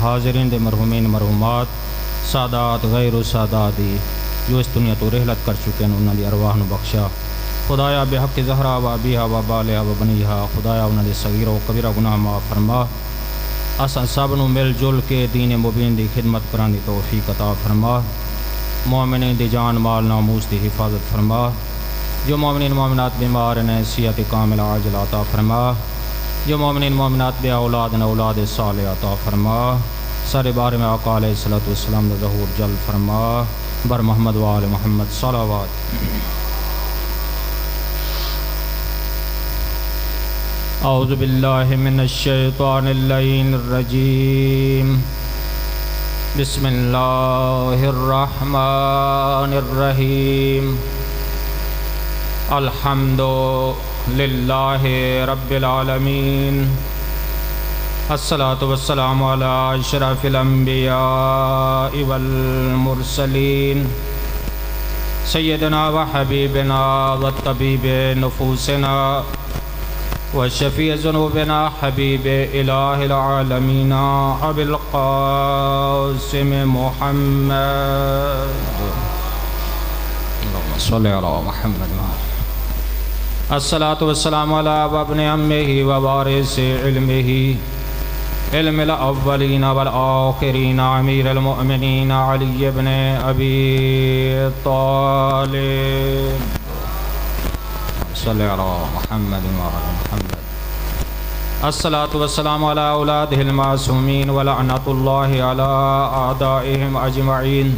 حاضرین دے مرحومین مرحومات سادات غیر و ساداتی جو اس دنیا تو رحلت کر چکے ہیں انہاں دی ارواح نو بخشا خدایا بحق زہرا و ابیہا و بالہا و بنیہا خدایا انہاں دے صغیرہ و کبیرہ گناہ معاف فرما اساں سب نو مل جل کے دین مبین دی خدمت کران دی توفیق عطا فرما مومنین دی جان مال ناموس دی حفاظت فرما جو مومنین مومنات بیمار ہیں صحت کامل عاجل عطا فرما جو مومنین مومنات بے اولاد ہیں اولاد صالح عطا فرما سارے بارے میں آقا علیہ الصلوۃ والسلام دا ظہور جل فرما بر محمد و آل محمد صلوات اعوذ باللہ من الشیطان اللعین الرجیم بسم اللہ الرحمن الرحیم الحمد للہ رب العالمین الصلاۃ والسلام علی اشرف الانبیاء والمرسلین سیدنا و حبیبنا و طبیب نفوسنا و شفیع ذنوبنا حبیب الہ العالمین ابی القاسم محمد اللہم صلی علی محمد الصلاۃ والسلام علی ابن عمہ و وارث علمہ علم الاولین والآخرین امیر المؤمنین علی بن ابی طالب صلی علی محمد و علی محمد الصلاۃ والسلام علی اولادہ المعصومین ولعنۃ اللہ علی اعدائہم اجمعین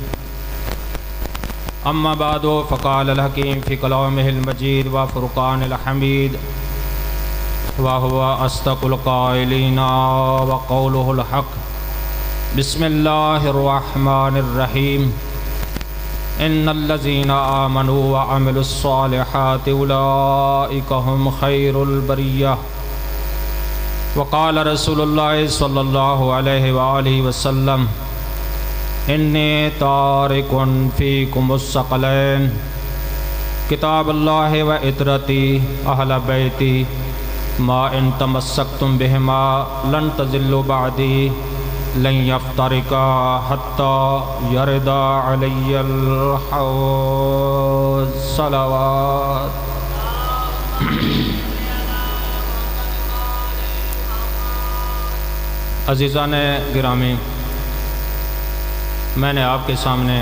اما بعد فقال الحکیم فی کلامہ المجید و فرقان الحمید وهو اصدق القائلین وقولہ الحق بسم اللہ الرحمن الرحیم ان الذین آمنوا وعملوا الصالحات اولئک هم خیر البریہ وقال رسول اللہ صلی اللہ علیہ وآلہ وسلم انی تارک فیکم الثقلین کتاب اللہ و عطرتی اہل بیتی ما ان تمسکتم بہما لن تضلوا بعدی لن یفترقا حتی یردا علی الحوض صلوات عزیزان گرامی، میں نے آپ کے سامنے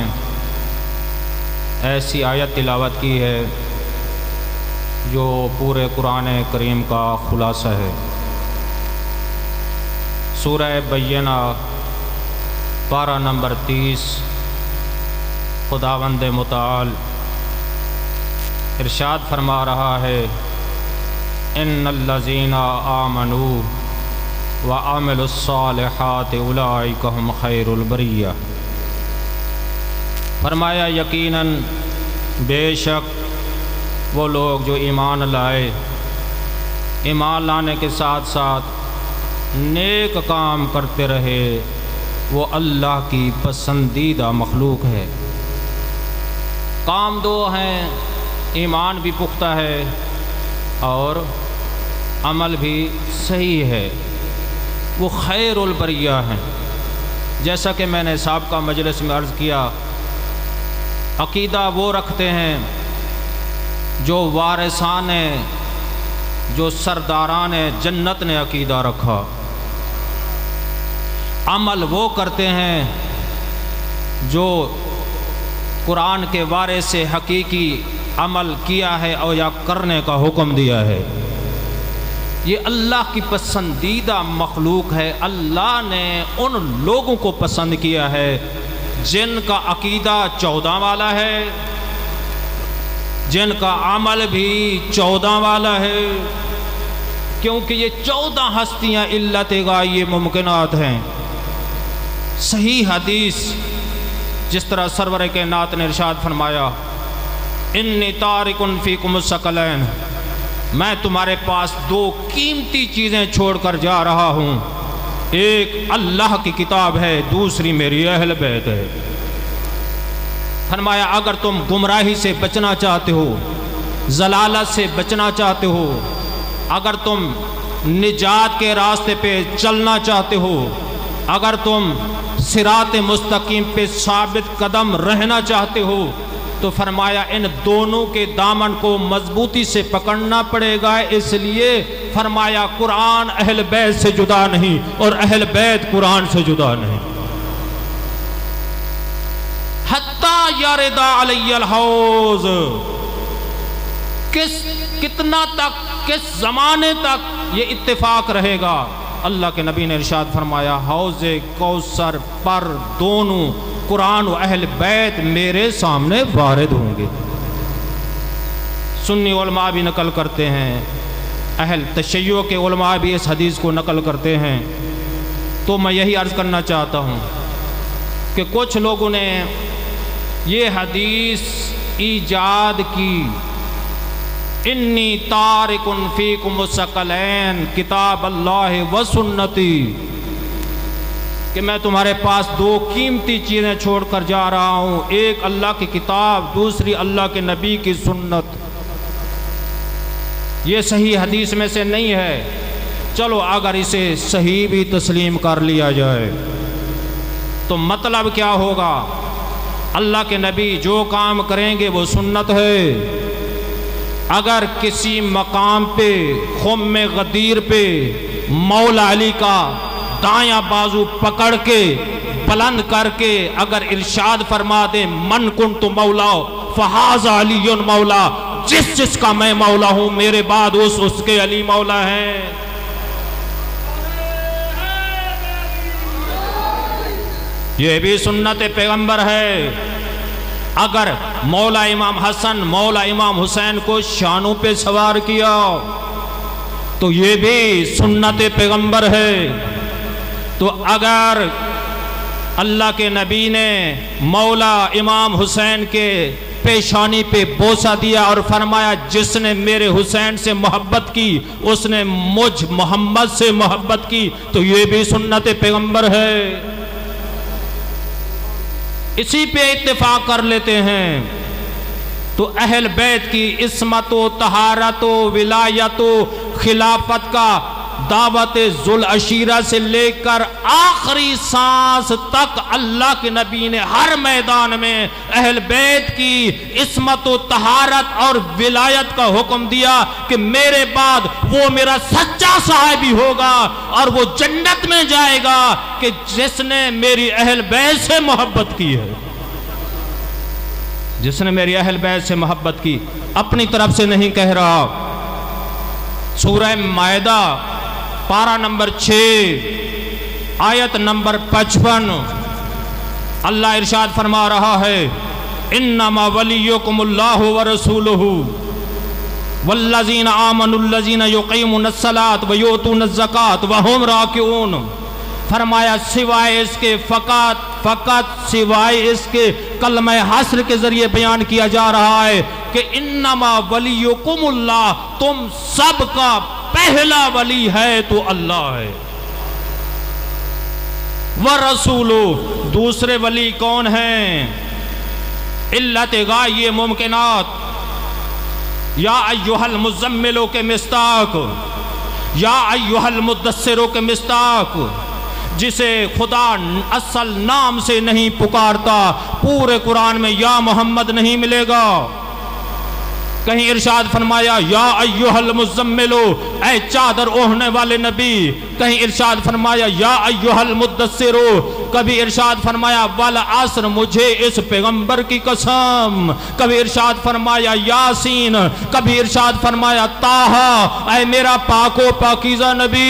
ایسی آیت تلاوت کی ہے جو پورے قرآن کریم کا خلاصہ ہے۔ سورہ بینہ پارہ نمبر 30 خداوند متعال ارشاد فرما رہا ہے ان الذین آمنوا وعملوا الصالحات اولئک هم خیر البریہ۔ فرمایا یقیناً بے شک وہ لوگ جو ایمان لائے، ایمان لانے کے ساتھ ساتھ نیک کام کرتے رہے، وہ اللہ کی پسندیدہ مخلوق ہے۔ کام دو ہیں، ایمان بھی پختہ ہے اور عمل بھی صحیح ہے، وہ خیر البریہ ہیں۔ جیسا کہ میں نے سابقہ مجلس میں عرض کیا، عقیدہ وہ رکھتے ہیں جو وارثان جو سرداران جنت نے عقیدہ رکھا، عمل وہ کرتے ہیں جو قرآن کے وارث سے حقیقی عمل کیا ہے اور یا کرنے کا حکم دیا ہے۔ یہ اللہ کی پسندیدہ مخلوق ہے۔ اللہ نے ان لوگوں کو پسند کیا ہے جن کا عقیدہ 14 والا ہے، جن کا عمل بھی 14 والا ہے، کیونکہ یہ 14 ہستیاں علت غائب ممکنات ہیں۔ صحیح حدیث جس طرح سرور کائنات نے ارشاد فرمایا انی تارک فیکم الثقلین، میں تمہارے پاس 2 قیمتی چیزیں چھوڑ کر جا رہا ہوں، ایک اللہ کی کتاب ہے، دوسری میری اہل بیت ہے۔ فرمایا اگر تم گمراہی سے بچنا چاہتے ہو، ضلالت سے بچنا چاہتے ہو، اگر تم نجات کے راستے پہ چلنا چاہتے ہو اگر تم صراط مستقیم پہ ثابت قدم رہنا چاہتے ہو تو فرمایا ان دونوں کے دامن کو مضبوطی سے پکڑنا پڑے گا، اس لیے فرمایا قرآن اہل بیت سے جدا نہیں اور اہل بیت قرآن سے جدا نہیں۔ حتیٰ یارد علی الحوض، کتنا تک، کس زمانے تک یہ اتفاق رہے گا؟ اللہ کے نبی نے ارشاد فرمایا حوض کوثر پر دونوں قرآن و اہل بیت میرے سامنے وارد ہوں گے۔ سنی علماء بھی نقل کرتے ہیں، اہل تشیع کے علماء بھی اس حدیث کو نقل کرتے ہیں۔ تو میں یہی عرض کرنا چاہتا ہوں کہ کچھ لوگوں نے یہ حدیث ایجاد کی، انی تارک فیکم الثقلین کتاب اللہ و سنتی، کہ میں تمہارے پاس دو قیمتی چیزیں چھوڑ کر جا رہا ہوں، ایک اللہ کی کتاب، دوسری اللہ کے نبی کی سنت۔ یہ صحیح حدیث میں سے نہیں ہے، چلو اگر اسے صحیح بھی تسلیم کر لیا جائے تو مطلب کیا ہوگا؟ اللہ کے نبی جو کام کریں گے وہ سنت ہے۔ اگر کسی مقام پہ خم غدیر پہ مولا علی کا دایاں بازو پکڑ کے بلند کر کے اگر ارشاد فرما دے من کنت مولا فہذا علی مولا، جس کا میں مولا ہوں میرے بعد اس کے علی مولا ہیں، یہ بھی سنت پیغمبر ہے۔ اگر مولا امام حسن مولا امام حسین کو شانوں پہ سوار کیا تو یہ بھی سنت پیغمبر ہے۔ تو اگر اللہ کے نبی نے مولا امام حسین کے پیشانی پہ بوسہ دیا اور فرمایا جس نے میرے حسین سے محبت کی اس نے مجھ محمد سے محبت کی، تو یہ بھی سنت پیغمبر ہے۔ اسی پہ اتفاق کر لیتے ہیں تو اہل بیت کی عصمت و طہارت و ولایت و خلافت کا دعوت ذوالعشیرہ سے لے کر آخری سانس تک اللہ کے نبی نے ہر میدان میں اہل بیت کی عصمت و طہارت اور ولایت کا حکم دیا کہ میرے بعد وہ میرا سچا صحابی ہوگا اور وہ جنت میں جائے گا کہ جس نے میری اہل بیت سے محبت کی ہے، جس نے میری اہل بیت سے محبت کی، اپنی طرف سے نہیں کہہ رہا۔ سورہ مائدہ پارہ نمبر 6 آیت نمبر 55 اللہ ارشاد فرما رہا ہے انما ولیکم اللہ ورسولہ والذین آمنوا الذین یقیمون الصلاۃ ویؤتون الزکاۃ وہم راکعون، فرمایا سوائے اس کے فقط سوائے اس کے کلمہ حسر کے ذریعے بیان کیا جا رہا ہے کہ انما ولیکم اللہ، تم سب کا پہلا ولی ہے تو اللہ ہے، وَرَسُولُ، دوسرے ولی کون ہیں؟ علت غائے ممکنات، یا ایہا المزملو کے مستاق، یا ایہا المدثرو کے مستاق، جسے خدا اصل نام سے نہیں پکارتا، پورے قرآن میں یا محمد نہیں ملے گا۔ کہیں ارشاد فرمایا یا ایہا المزملو، اے چادر اوڑھنے والے نبی، کہیں ارشاد فرمایا یا ایہا المدثرو، کبھی ارشاد فرمایا والعصر، مجھے اس پیغمبر کی قسم، کبھی ارشاد فرمایا یاسین، کبھی ارشاد فرمایا طٰہٰ، اے میرا پاک و پاکیزہ نبی،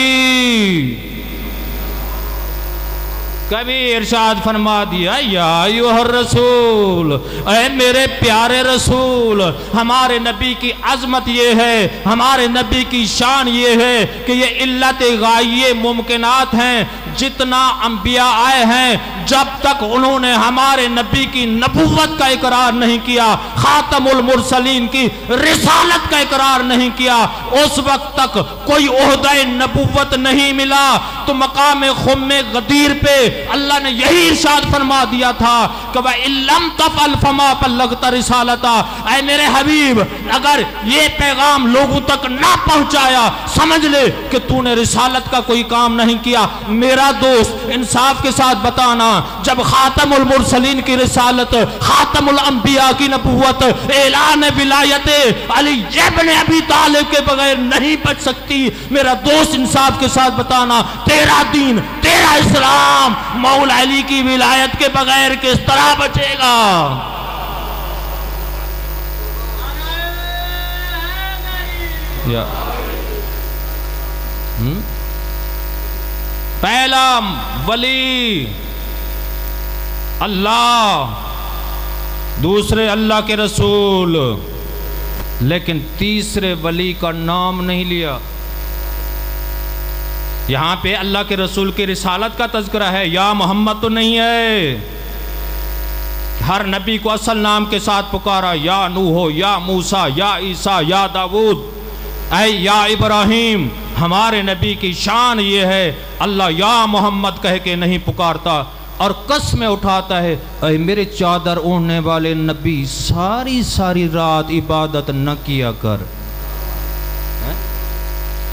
کبھی ارشاد فرما دیا یا ایھا الرسول، اے میرے پیارے رسول۔ ہمارے نبی کی عظمت یہ ہے، ہمارے نبی کی شان یہ ہے کہ یہ علت غائے ممکنات ہیں۔ جتنا انبیاء آئے ہیں جب تک انہوں نے ہمارے نبی کی نبوت کا اقرار نہیں کیا، خاتم المرسلین کی رسالت کا اقرار نہیں کیا، اس وقت تک کوئی عہدہ نبوت نہیں ملا۔ تو مقام خم غدیر پہ اللہ نے یہی ارشاد فرما دیا تھا کہ وَإِن لَّمْ تَفْعَلْ فَمَا بَلَّغْتَ رِسَالَتَهُ، اے میرے حبیب اگر یہ پیغام لوگوں تک نہ پہنچایا، سمجھ لے کہ تو نے رسالت کا کوئی کام نہیں کیا۔ میرا دوست انصاف کے ساتھ بتانا، جب خاتم المرسلین کی رسالت، خاتم الانبیاء کی نبوت، اعلان ولایت علی ابن ابی طالب کے بغیر نہیں بچ سکتی، میرا دوست انصاف کے ساتھ بتانا تیرا دین، تیرا اسلام مولا علی کی ولایت کے بغیر کس طرح بچے گا؟ پہلا ولی اللہ، دوسرے اللہ کے رسول، لیکن تیسرے ولی کا نام نہیں لیا۔ یہاں پہ اللہ کے رسول کی رسالت کا تذکرہ ہے، یا محمد تو نہیں ہے۔ ہر نبی کو اصل نام کے ساتھ پکارا، یا نوح، یا موسیٰ، یا عیسیٰ، یا داؤد، اے یا ابراہیم۔ ہمارے نبی کی شان یہ ہے، اللہ یا محمد کہہ کے نہیں پکارتا، اور قسمیں اٹھاتا ہے، اے میرے چادر اوڑھنے والے نبی، ساری رات عبادت نہ کیا کر۔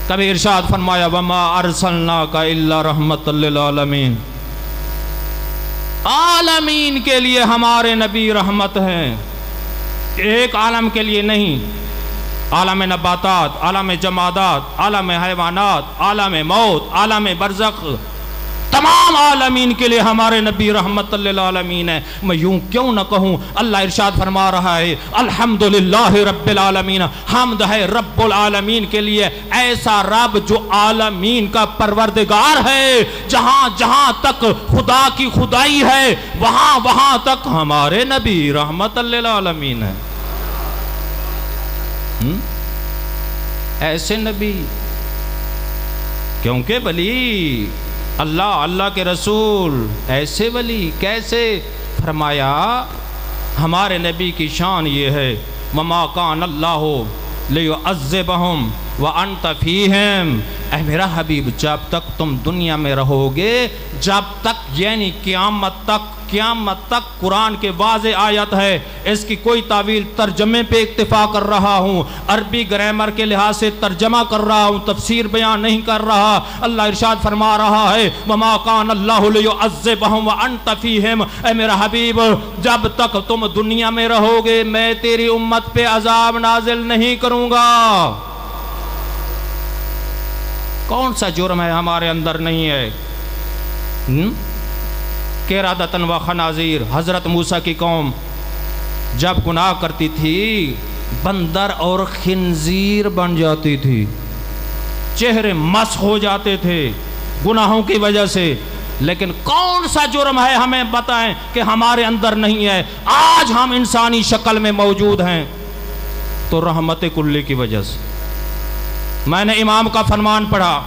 کبھی ارشاد فرمایا، وَمَا أَرْسَلْنَاكَ إِلَّا رَحْمَةً لِلْعَالَمِينَ، عالمین کے لیے ہمارے نبی رحمت ہیں، ایک عالم کے لیے نہیں، عالم نباتات، عالم جمادات، عالم حیوانات، عالم موت، عالم برزخ، تمام عالمین کے لیے ہمارے نبی رحمت للعالمین ہے۔ میں یوں کیوں نہ کہوں، اللہ ارشاد فرما رہا ہے، الحمدللہ رب العالمین، حمد ہے رب العالمین کے لیے، ایسا رب جو عالمین کا پروردگار ہے۔ جہاں جہاں تک خدا کی خدائی ہے، وہاں وہاں تک ہمارے نبی رحمت للعالمین ہے۔ ایسے نبی، کیونکہ ولی اللہ کے رسول، ایسے ولی کیسے؟ فرمایا ہمارے نبی کی شان یہ ہے، وَمَا كَانَ اللَّهُ لِيُعَذِّبَهُمْ وَأَنْتَ فِيهِمْ۔ اے میرا حبیب، جب تک تم دنیا میں رہو گے، جب تک یعنی قیامت تک قرآن کے واضح آیت ہے، اس کی کوئی تعویل ترجمے پہ اکتفا کر رہا ہوں، عربی گرامر کے لحاظ سے ترجمہ کر رہا ہوں، تفسیر بیان نہیں کر رہا۔ اللہ ارشاد فرما رہا ہے، وَمَا كَانَ اللَّهُ لِيُعَذِّبَهُمْ وَأَنْتَ فِيهِمْ۔ اے میرا حبیب، جب تک تم دنیا میں رہو گے، میں تیری امت پہ عذاب نازل نہیں کروں گا۔ کون سا جرم ہے ہمارے اندر نہیں ہے؟ قِرَادَةً وَخَنَازِيرَ، حضرت موسیٰ کی قوم جب گناہ کرتی تھی، بندر اور خنزیر بن جاتی تھی، چہرے مسخ ہو جاتے تھے گناہوں کی وجہ سے۔ لیکن کون سا جرم ہے ہمیں بتائیں کہ ہمارے اندر نہیں ہے؟ آج ہم انسانی شکل میں موجود ہیں تو رحمت کلی کی وجہ سے۔ میں نے امام کا فرمان پڑھا،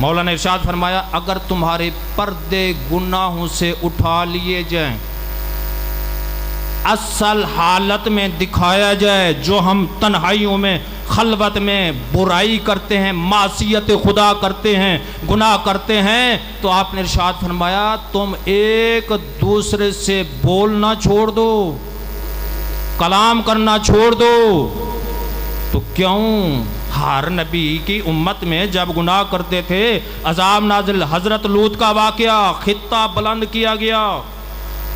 مولا نے ارشاد فرمایا، اگر تمہارے پردے گناہوں سے اٹھا لیے جائیں، اصل حالت میں دکھایا جائے، جو ہم تنہائیوں میں خلوت میں برائی کرتے ہیں، معصیت خدا کرتے ہیں، گناہ کرتے ہیں، تو آپ نے ارشاد فرمایا تم ایک دوسرے سے بولنا چھوڑ دو، کلام کرنا چھوڑ دو۔ تو کیوں ہر نبی کی امت میں جب گناہ کرتے تھے عذاب نازل؟ حضرت لوط کا واقعہ، خطہ بلند کیا گیا،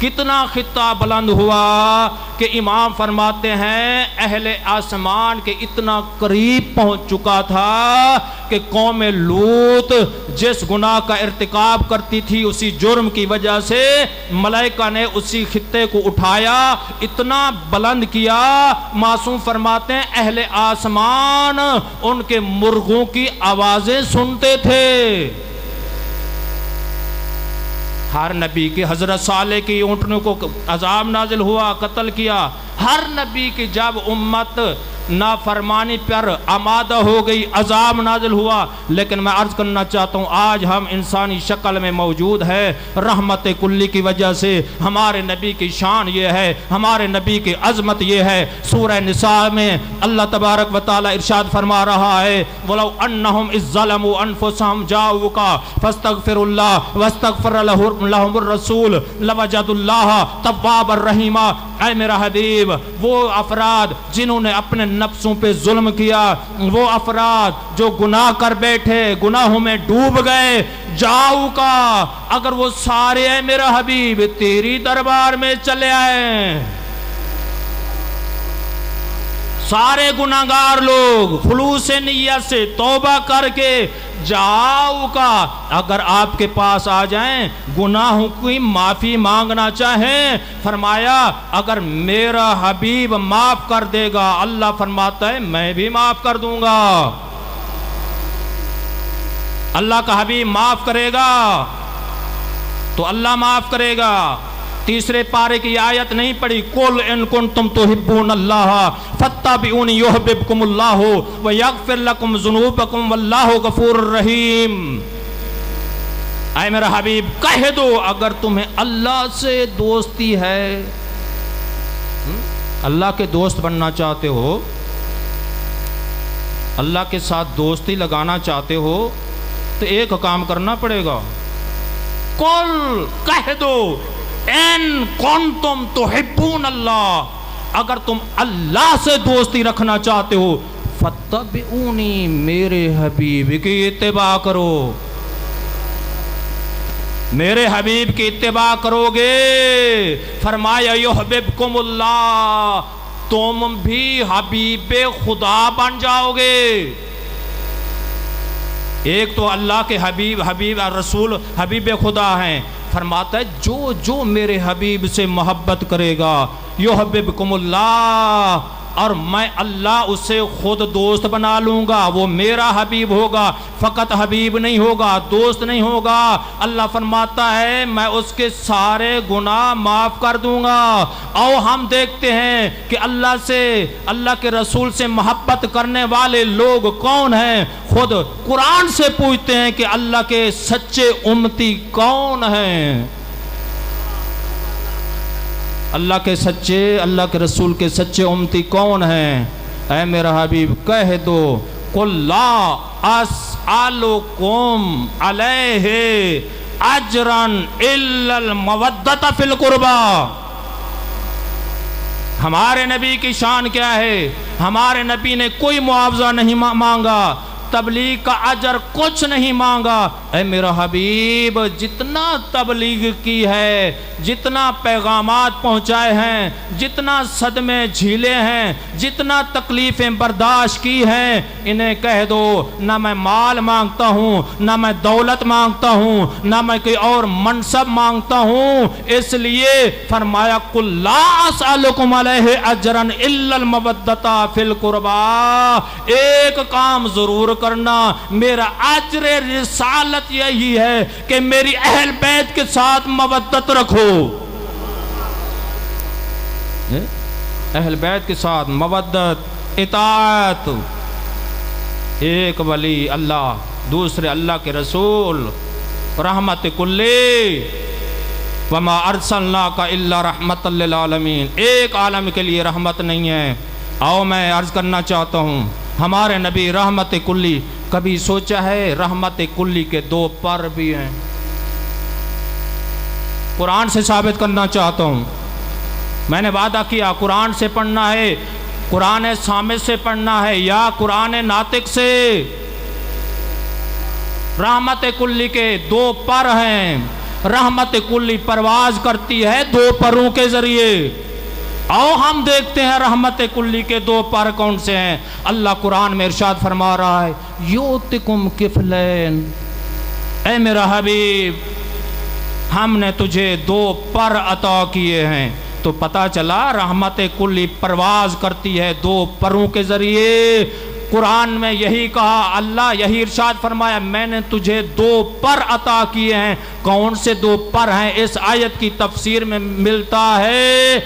کتنا خطہ بلند ہوا کہ امام فرماتے ہیں اہل آسمان کے اتنا قریب پہنچ چکا تھا کہ قوم لوط جس گناہ کا ارتکاب کرتی تھی، اسی جرم کی وجہ سے ملائکہ نے اسی خطے کو اٹھایا، اتنا بلند کیا، معصوم فرماتے ہیں اہل آسمان ان کے مرغوں کی آوازیں سنتے تھے۔ ہر نبی کی، حضرت صالح کی اونٹنوں کو عذاب نازل ہوا، قتل کیا۔ ہر نبی کی جب امت نافرمانی پر آمادہ ہو گئی، عذاب نازل ہوا۔ لیکن میں عرض کرنا چاہتا ہوں، آج ہم انسانی شکل میں موجود ہے رحمت کلی کی وجہ سے۔ ہمارے نبی کی شان یہ ہے، ہمارے نبی کی عظمت یہ ہے۔ سورہ نساء میں اللہ تبارک و تعالی ارشاد فرما رہا ہے، وَلَوْ أَنَّهُمْ إِذ ظَّلَمُوا أَنفُسَهُمْ جَاءُوكَ فَاسْتَغْفِرُوا اللَّهَ وَاسْتَغْفَرَ لَهُمُ الرَّسُولُ لَوَجَدُوا اللَّهَ تَوَّابًا رَحِيمًا۔ اے میرا حبیب، وہ افراد جنہوں نے اپنے نفسوں پہ ظلم کیا، وہ افراد جو گناہ کر بیٹھے، گناہوں میں ڈوب گئے، جاؤ کا اگر وہ سارے اے میرا حبیب تیری دربار میں چلے آئے، سارے گناہگار لوگ خلوص نیت سے توبہ کر کے جاؤ کا اگر آپ کے پاس آ جائیں، گناہوں کی معافی مانگنا چاہیں، فرمایا اگر میرا حبیب معاف کر دے گا، اللہ فرماتا ہے میں بھی معاف کر دوں گا۔ اللہ کا حبیب معاف کرے گا تو اللہ معاف کرے گا۔ تیسرے پارے کی آیت نہیں پڑھی، قُلْ إِن كُنْتُمْ تُحِبُّونَ اللَّهَ فَاتَّبِعُونِي يُحْبِبْكُمُ اللَّهُ وَيَغْفِرْ لَكُمْ ذُنُوبَكُمْ وَاللَّهُ غَفُورٌ رَحِيمٌ۔ اے میرا حبیب کہہ دو اگر تمہیں اللہ سے دوستی ہے، اللہ کے دوست بننا چاہتے ہو، اللہ کے ساتھ دوستی لگانا چاہتے ہو تو ایک کام کرنا پڑے گا، قُلْ کہہ دو ان کنتم تحبون اللہ، اگر تم اللہ سے دوستی رکھنا چاہتے ہو فاتبعونی، میرے حبیب کی اتباع کرو، میرے حبیب کی اتباع کرو گے، فرمایا یحببکم اللہ، تم بھی حبیب خدا بن جاؤ گے۔ ایک تو اللہ کے حبیب رسول حبیب خدا ہیں، فرماتا ہے جو جو میرے حبیب سے محبت کرے گا یحببکم اللہ، اور میں اللہ اسے خود دوست بنا لوں گا، وہ میرا حبیب ہوگا، فقط حبیب نہیں ہوگا، دوست نہیں ہوگا۔ اللہ فرماتا ہے میں اس کے سارے گناہ معاف کر دوں گا۔ اور ہم دیکھتے ہیں کہ اللہ سے، اللہ کے رسول سے محبت کرنے والے لوگ کون ہیں، خود قرآن سے پوچھتے ہیں کہ اللہ کے سچے امتی کون ہیں، اللہ کے سچے، اللہ کے رسول کے سچے امتی کون ہیں؟ اے میرا حبیب کہہ دو قُلْ لَا أَسْأَلُكُمْ عَلَيْهِ أَجْرًا إِلَّا الْمَوَدَّةَ فِي الْقُرْبَى۔ ہمارے نبی کی شان کیا ہے؟ ہمارے نبی نے کوئی معاوضہ نہیں مانگا، تبلیغ کا اجر کچھ نہیں مانگا۔ اے میرا حبیب جتنا تبلیغ کی ہے، جتنا پیغامات پہنچائے ہیں، جتنا صدمے جھیلے ہیں، جتنا تکلیفیں برداشت کی ہیں، انہیں کہہ دو نہ میں مال مانگتا ہوں، نہ میں دولت مانگتا ہوں، نہ میں کوئی اور منصب مانگتا ہوں، اس لیے فرمایا قُلْ لَا أَسْأَلُكُمْ عَلَيْهِ أَجْرًا إِلَّا الْمَوَدَّةَ فِي الْقُرْبَى۔ ایک کام ضرور کرنا، میرا اجر رسالت یہی ہے کہ میری اہل بیت کے ساتھ مودت رکھو، اہل بیت کے ساتھ مودت، اطاعت۔ ایک ولی اللہ، دوسرے اللہ کے رسول، رحمت کلی، وما ارسلناک الا رحمت للعالمین، ایک عالم کے لیے رحمت نہیں ہے۔ آؤ میں عرض کرنا چاہتا ہوں ہمارے نبی رحمت کلی، کبھی سوچا ہے رحمت کلی کے دو پر بھی ہیں؟ قرآن سے ثابت کرنا چاہتا ہوں، میں نے وعدہ کیا قرآن سے پڑھنا ہے، قرآن صامت سے پڑھنا ہے یا قرآن ناطق سے۔ رحمت کلی کے دو پر ہیں، رحمت کلی پرواز کرتی ہے دو پروں کے ذریعے۔ آؤ ہم دیکھتے ہیں رحمت کلی کے دو پر کون سے ہیں۔ اللہ قرآن میں ارشاد فرما رہا ہے یؤتکم کفلین، اے میرا حبیب ہم نے تجھے دو پر عطا کیے ہیں۔ تو پتہ چلا رحمت کلی پرواز کرتی ہے دو پروں کے ذریعے۔ قرآن میں یہی کہا، اللہ یہی ارشاد فرمایا میں نے تجھے دو پر عطا کیے ہیں۔ کون سے دو پر ہیں اس آیت کی تفسیر میں ملتا ہے،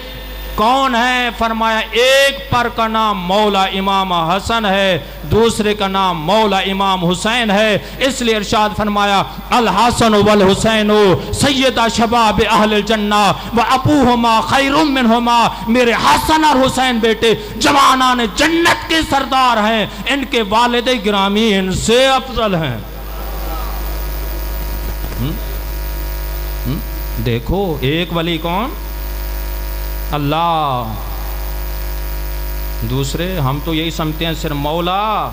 کون ہے؟ فرمایا ایک پر کا نام مولا امام حسن ہے، دوسرے کا نام مولا امام حسین ہے۔ اس لیے ارشاد فرمایا الحسن والحسین سیدہ شباب اہل الجنہ و ابوہما خیر منہما، میرے حسن اور حسین بیٹے جوانان جنت کے سردار ہیں، ان کے والد گرامی ان سے افضل ہیں۔ دیکھو ایک ولی کون؟ اللہ۔ دوسرے ہم تو یہی سمجھتے ہیں صرف مولا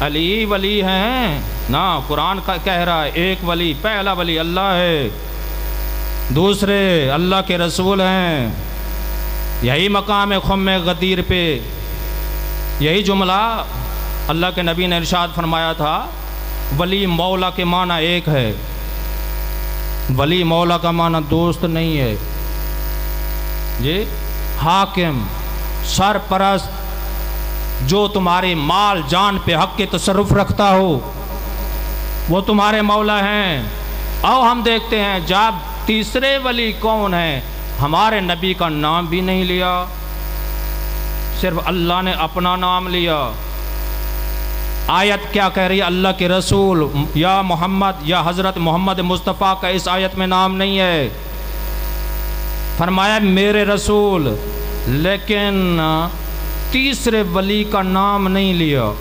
علی ولی ہیں نا، قرآن کا کہہ رہا ہے ایک ولی، پہلا ولی اللہ ہے، دوسرے اللہ کے رسول ہیں۔ یہی مقام خم غدیر پہ یہی جملہ اللہ کے نبی نے ارشاد فرمایا تھا، ولی مولا کے معنی ایک ہے، ولی مولا کا معنی دوست نہیں ہے جی۔ حاکم، سرپرست، جو تمہارے مال جان پہ حق کے تصرف رکھتا ہو وہ تمہارے مولا ہیں۔ آؤ ہم دیکھتے ہیں جب تیسرے ولی کون ہیں، ہمارے نبی کا نام بھی نہیں لیا، صرف اللہ نے اپنا نام لیا۔ آیت کیا کہہ رہی ہے؟ اللہ کے رسول یا محمد یا حضرت محمد مصطفیٰ کا اس آیت میں نام نہیں ہے، فرمایا میرے رسول، لیکن تیسرے ولی کا نام نہیں لیا،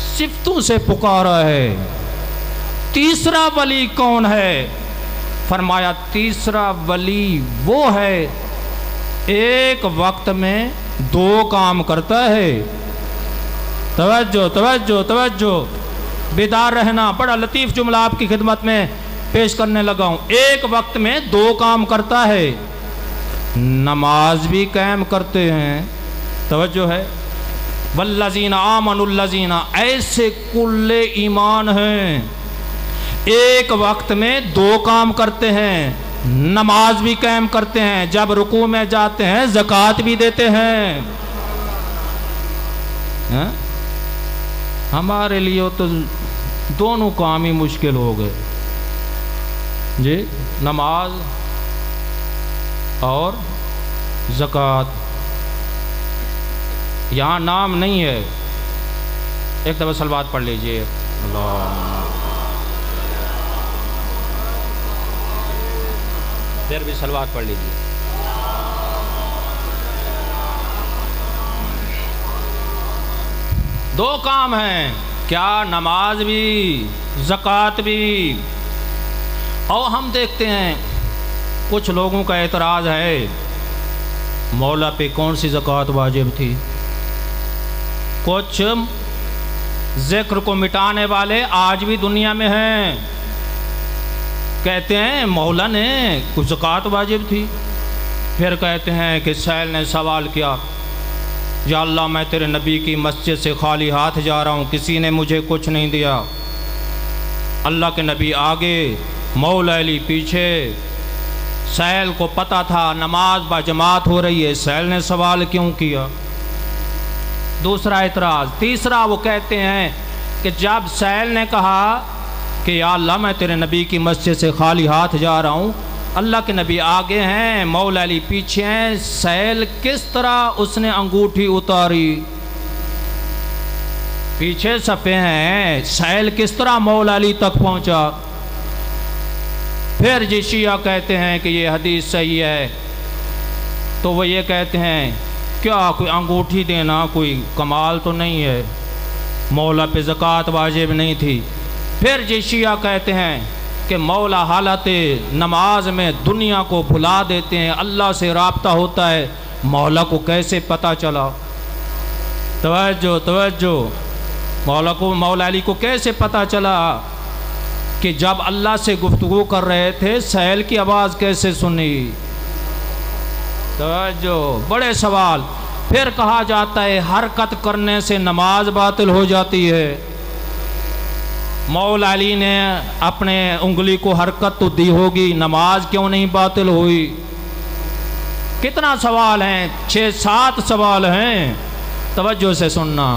صفتوں سے پکارا ہے۔ تیسرا ولی کون ہے؟ فرمایا تیسرا ولی وہ ہے ایک وقت میں دو کام کرتا ہے۔ توجہ توجہ توجہ، بیدار رہنا، بڑا لطیف جملہ آپ کی خدمت میں پیش کرنے لگا ہوں۔ ایک وقت میں دو کام کرتا ہے، نماز بھی قائم کرتے ہیں، توجہ ہے، والذین آمنوا الذین، ایسے کل ایمان ہیں، ایک وقت میں دو کام کرتے ہیں، نماز بھی قائم کرتے ہیں، جب رکوع میں جاتے ہیں زکوٰۃ بھی دیتے ہیں۔ ہمارے لیے تو دونوں کام ہی مشکل ہو گئے جی، نماز اور زکوٰۃ، یہاں نام نہیں ہے۔ ایک دفعہ صلوات پڑھ لیجئے، اللہ، پھر بھی صلوات پڑھ لیجئے۔ دو کام ہیں، کیا؟ نماز بھی، زکوٰۃ بھی۔ اور ہم دیکھتے ہیں کچھ لوگوں کا اعتراض ہے، مولا پہ کون سی زکوٰۃ واجب تھی؟ کچھ ذکر کو مٹانے والے آج بھی دنیا میں ہیں، کہتے ہیں مولا نے کچھ زکوٰۃ واجب تھی، پھر کہتے ہیں کہ سائل نے سوال کیا، یا اللہ میں تیرے نبی کی مسجد سے خالی ہاتھ جا رہا ہوں، کسی نے مجھے کچھ نہیں دیا۔ اللہ کے نبی آگے، مولا علی پیچھے، سائل کو پتہ تھا نماز با جماعت ہو رہی ہے، سائل نے سوال کیوں کیا؟ دوسرا اعتراض۔ تیسرا وہ کہتے ہیں کہ جب سائل نے کہا کہ یا اللہ میں تیرے نبی کی مسجد سے خالی ہاتھ جا رہا ہوں، اللہ کے نبی آگے ہیں، مولا علی پیچھے ہیں، سائل کس طرح اس نے انگوٹھی اتاری؟ پیچھے صفے ہیں، سائل کس طرح مولا علی تک پہنچا؟ پھر جی شیعہ کہتے ہیں کہ یہ حدیث صحیح ہے، تو وہ یہ کہتے ہیں کیا کوئی انگوٹھی دینا کوئی کمال تو نہیں ہے، مولا پہ زکوٰۃ واجب نہیں تھی۔ پھر جی شیعہ کہتے ہیں کہ مولا حالت نماز میں دنیا کو بھلا دیتے ہیں، اللہ سے رابطہ ہوتا ہے، مولا کو کیسے پتہ چلا؟ توجہ توجہ، مولا علی کو کیسے پتہ چلا کہ جب اللہ سے گفتگو کر رہے تھے سائل کی آواز کیسے سنی؟ توجہ، بڑے سوال۔ پھر کہا جاتا ہے حرکت کرنے سے نماز باطل ہو جاتی ہے، مولا علی نے اپنے انگلی کو حرکت تو دی ہوگی، نماز کیوں نہیں باطل ہوئی؟ کتنا سوال ہیں، 6-7 سوال ہیں، توجہ سے سننا۔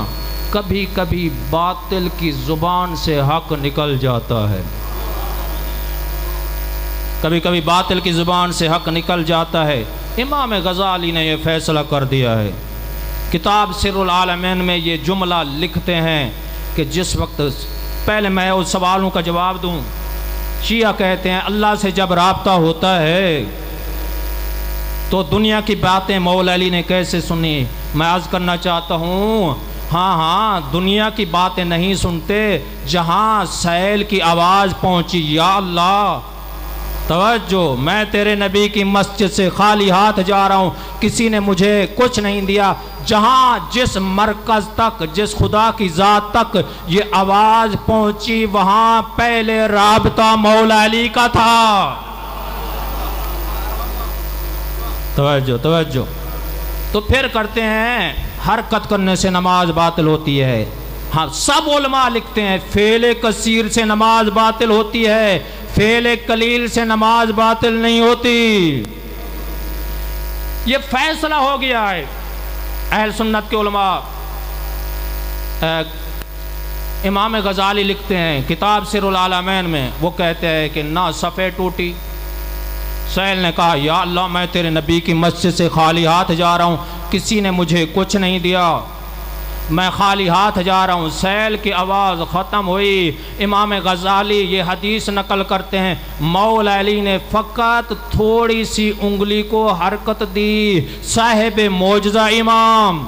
کبھی کبھی باطل کی زبان سے حق نکل جاتا ہے، کبھی کبھی باطل کی زبان سے حق نکل جاتا ہے۔ امام غزالی نے یہ فیصلہ کر دیا ہے، کتاب سر العالمین میں یہ جملہ لکھتے ہیں کہ جس وقت، پہلے میں اس سوالوں کا جواب دوں۔ شیعہ کہتے ہیں اللہ سے جب رابطہ ہوتا ہے تو دنیا کی باتیں مولا علی نے کیسے سنی؟ میں عرض کرنا چاہتا ہوں، ہاں دنیا کی باتیں نہیں سنتے، جہاں سائل کی آواز پہنچی یا اللہ توجہ، میں تیرے نبی کی مسجد سے خالی ہاتھ جا رہا ہوں، کسی نے مجھے کچھ نہیں دیا۔ جہاں جس مرکز تک، جس خدا کی ذات تک یہ آواز پہنچی، وہاں پہلے رابطہ مولا علی کا تھا۔ توجہ توجہ۔ تو پھر کرتے ہیں حرکت کرنے سے نماز باطل ہوتی ہے۔ ہاں سب علماء لکھتے ہیں فعل کثیر سے نماز باطل ہوتی ہے، فعل قلیل سے نماز باطل نہیں ہوتی۔ یہ فیصلہ ہو گیا ہے اہل سنت کے علماء۔ امام غزالی لکھتے ہیں کتاب سر العالمین میں، وہ کہتے ہیں کہ نہ صفیں ٹوٹی۔ سہیل نے کہا یا اللہ میں تیرے نبی کی مسجد سے خالی ہاتھ جا رہا ہوں، کسی نے مجھے کچھ نہیں دیا، میں خالی ہاتھ جا رہا ہوں۔ سیل کی آواز ختم ہوئی۔ امام غزالی یہ حدیث نقل کرتے ہیں مولا علی نے فقط تھوڑی سی انگلی کو حرکت دی۔ صاحب معجزہ امام،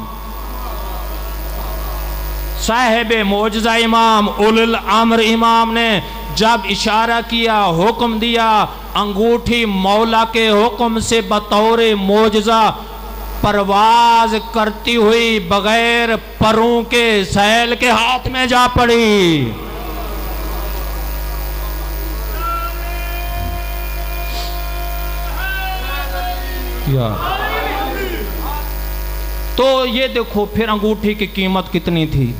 صاحب معجزہ امام اولو الامر امام نے جب اشارہ کیا، حکم دیا، انگوٹھی مولا کے حکم سے بطور معجزہ پرواز کرتی ہوئی بغیر پروں کے سہیل کے ہاتھ میں جا پڑی۔ تو یہ دیکھو پھر انگوٹھی کی قیمت کتنی تھی۔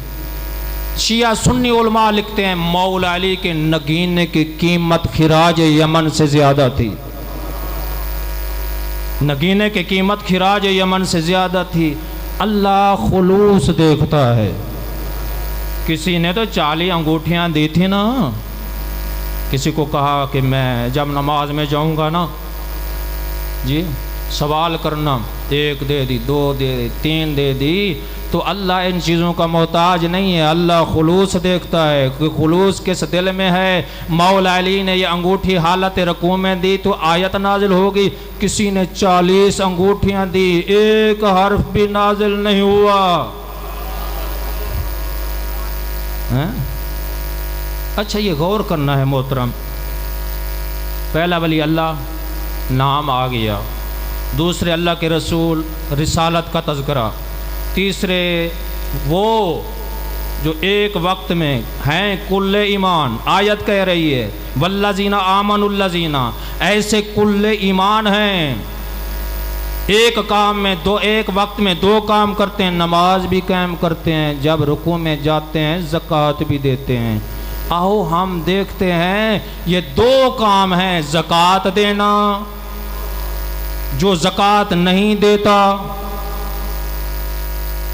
شیعہ سنی علماء لکھتے ہیں مولا علی کے نگینے کی قیمت خراج یمن سے زیادہ تھی۔ نگینے کی قیمت خراج یمن سے زیادہ تھی۔ اللہ خلوص دیکھتا ہے۔ کسی نے تو 40 انگوٹھیاں دی تھی نا، کسی کو کہا کہ میں جب نماز میں جاؤں گا نا جی سوال کرنا، 1 دے دی، 2 دے دی، 3 دے دی، تو اللہ ان چیزوں کا محتاج نہیں ہے، اللہ خلوص دیکھتا ہے کہ خلوص کس دل میں ہے۔ مولا علی نے یہ انگوٹھی حالت رکوع میں دی تو آیت نازل ہوگی۔ کسی نے 40 انگوٹھیاں دی، ایک حرف بھی نازل نہیں ہوا۔ اچھا یہ غور کرنا ہے محترم، پہلا ولی اللہ نام آ گیا، دوسرے اللہ کے رسول رسالت کا تذکرہ، تیسرے وہ جو ایک وقت میں ہیں کل ایمان، آیت کہہ رہی ہے والذین آمنوا الذین، ایسے کل ایمان ہیں، ایک کام میں ایک وقت میں 2 کام کرتے ہیں، نماز بھی قائم کرتے ہیں، جب رکوع میں جاتے ہیں زکوٰۃ بھی دیتے ہیں۔ آؤ ہم دیکھتے ہیں یہ 2 کام ہیں، زکوٰۃ دینا، جو زکوٰۃ نہیں دیتا